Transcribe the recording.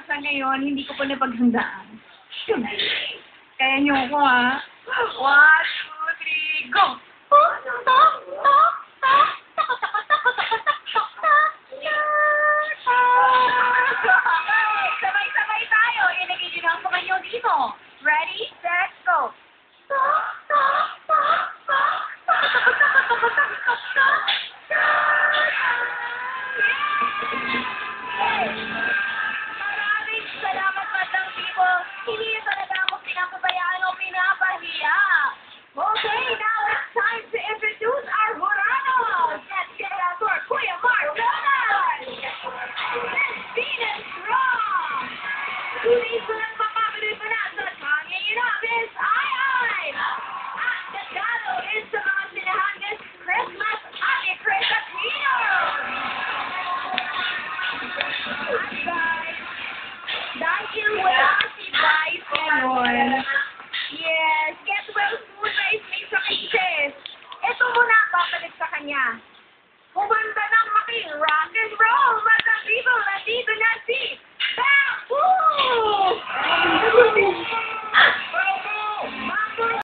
sa ngayon, hindi ko pa napaghandaan. Kaya niyo ako, ha? 1, 2, 3, go! Sabay-sabay tayo. Ilagay niyo na ang kamay niyo dito. Ready, set, go! Maraming salamat, Madlang People. Hindi niyo talaga ako pinapabayaan o pinapahiya. Okay, now it's time to introduce our Jurados. Let's give it up for Kuya Mark Dolan. Venus Strong. Hindi ko lang mapapanood mo na sa Tanya Inabis. Ay! At Nagado is sa mga sinahan this Christmas. Ate Chris Aquino. At guys, dahil wala si Vice ngayon, yes, get well soon, Vice, may sakit siya. Ito muna ang babalik sa kanya. Kumanta ng maki rock and roll,